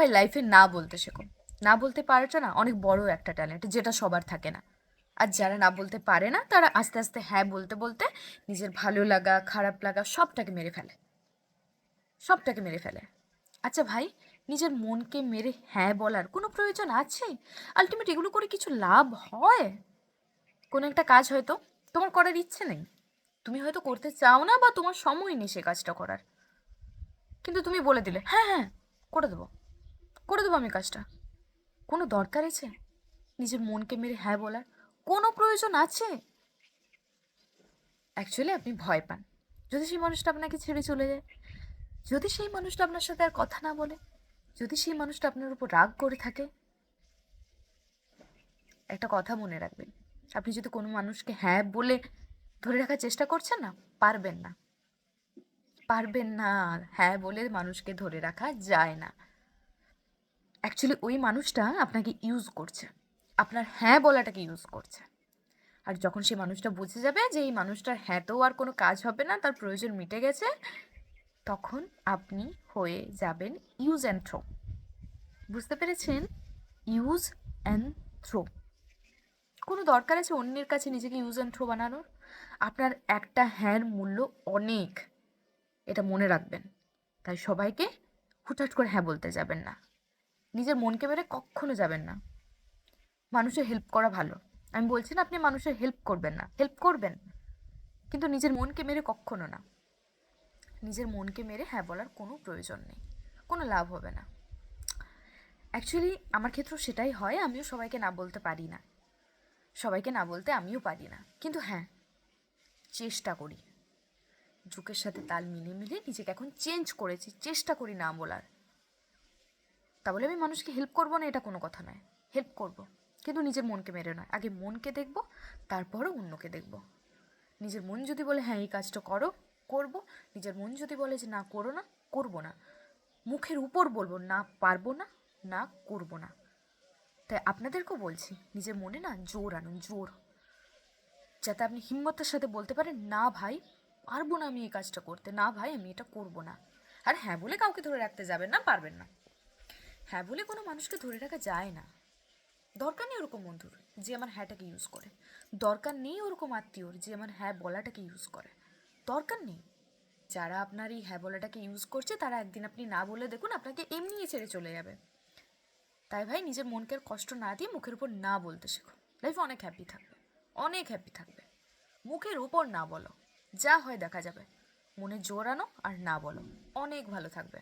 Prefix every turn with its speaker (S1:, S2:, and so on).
S1: ভাই লাইফে না বলতে শেখো। না বলতে পারোটা না অনেক বড় একটা ট্যালেন্ট, যেটা সবার থাকে না। আর যারা না বলতে পারে না তারা আস্তে আস্তে হ্যাঁ বলতে বলতে নিজের ভালো লাগা খারাপ লাগা সবটাকে মেরে ফেলে, সবটাকে মেরে ফেলে। আচ্ছা ভাই, নিজের মনকে মেরে হ্যাঁ বলার কোনো প্রয়োজন আছে? আলটিমেট এগুলো করে কিছু লাভ হয়? কোনো একটা কাজ হয়তো তোমার করার ইচ্ছে নেই, তুমি হয়তো করতে চাও না বা তোমার সময় নেই সে কাজটা করার, কিন্তু তুমি বলে দিলে হ্যাঁ হ্যাঁ করে দেবো, করে দেবো আমি কাজটা। কোনো দরকার আছে নিজের মনকে মেরে হ্যাঁ বলার? কোনো প্রয়োজন আছে? অ্যাকচুয়ালি আপনি ভয় পান যদি সেই মানুষটা আপনাকে ছেড়ে চলে যায়, যদি সেই মানুষটা আপনার সাথে আর কথা না বলে, যদি সেই মানুষটা আপনার উপর রাগ করে থাকে। একটা কথা মনে রাখবেন, আপনি যদি কোনো মানুষকে হ্যাঁ বলে ধরে রাখার চেষ্টা করছেন না, পারবেন না, পারবেন না। হ্যাঁ বলে মানুষকে ধরে রাখা যায় না। অ্যাকচুয়ালি ওই মানুষটা আপনাকে ইউজ করছে, আপনার হ্যাঁ বলাটাকে ইউজ করছে। আর যখন সেই মানুষটা বুঝে যাবে যে এই মানুষটার হ্যাঁতেও আর কোনো কাজ হবে না, তার প্রয়োজন মিটে গেছে, তখন আপনি হয়ে যাবেন ইউজ অ্যান্ড থ্রো। বুঝতে পেরেছেন? Use and throw. কোনো দরকার আছে অন্যের কাছে নিজেকে ইউজ অ্যান্ড থ্রো বানানোর? আপনার একটা হ্যাঁর মূল্য অনেক, এটা মনে রাখবেন। তাই সবাইকে হুটহাট করে হ্যাঁ বলতে যাবেন না, নিজের মনকে মেরে কখনো যাবেন না। মানুষের হেল্প করা ভালো, আমি বলছি না আপনি মানুষের হেল্প করবেন না, হেল্প করবেন, কিন্তু নিজের মনকে মেরে কখনো না। নিজের মনকে মেরে হ্যাঁ বলার কোনো প্রয়োজন নেই, কোনো লাভ হবে না। অ্যাকচুয়ালি আমার ক্ষেত্রেও সেটাই হয়, আমিও সবাইকে না বলতে পারি না, সবাইকে না বলতে আমিও পারি না, কিন্তু হ্যাঁ চেষ্টা করি, যুগের সাথে তাল মিলিয়ে মিলিয়ে নিজেকে এখন চেঞ্জ করেছি, চেষ্টা করি না বলার। তা বলে আমি মানুষকে হেল্প করবো না এটা কোনো কথা নয়, হেল্প করব, কিন্তু নিজের মনকে মেরে নয়। আগে মনকে দেখব, তারপরে অন্যকে দেখব। নিজের মন যদি বলে হ্যাঁ এই কাজটা করো, করব। নিজের মন যদি বলে যে না করো না, করব না। মুখের উপর বলবো না পারবো না, না করব না। তাই আপনাদেরকেও বলছি নিজের মনে না জোর আনুন, জোর, যাতে আপনি হিম্মতের সাথে বলতে পারেন না ভাই পারবো না আমি এই কাজটা করতে, না ভাই আমি এটা করব না। আর হ্যাঁ বলে কাউকে ধরে রাখতে যাবেন না, পারবেন না। হ্যাঁ বলে কোনো মানুষকে ধরে রাখা যায় না। দরকার নেই ওরকম বন্ধুর যে আমার হ্যাঁটাকে ইউজ করে, দরকার নেই ওরকম আত্মীয়র যে আমার হ্যাঁ বলাটাকে ইউজ করে, দরকার নেই। যারা আপনার এই হ্যাঁ বলাটাকে ইউজ করছে তারা একদিন আপনি না বলে দেখুন আপনাকে এমনিই ছেড়ে চলে যাবে। তাই ভাই নিজের মনকে আর কষ্ট না দিয়ে মুখের উপর না বলতে শেখো, লাইফ অনেক হ্যাপি থাকবে, অনেক হ্যাপি থাকবে। মুখের উপর না বলো, যা হয় দেখা যাবে। মনে জোর আনো আর না বলো, অনেক ভালো থাকবে।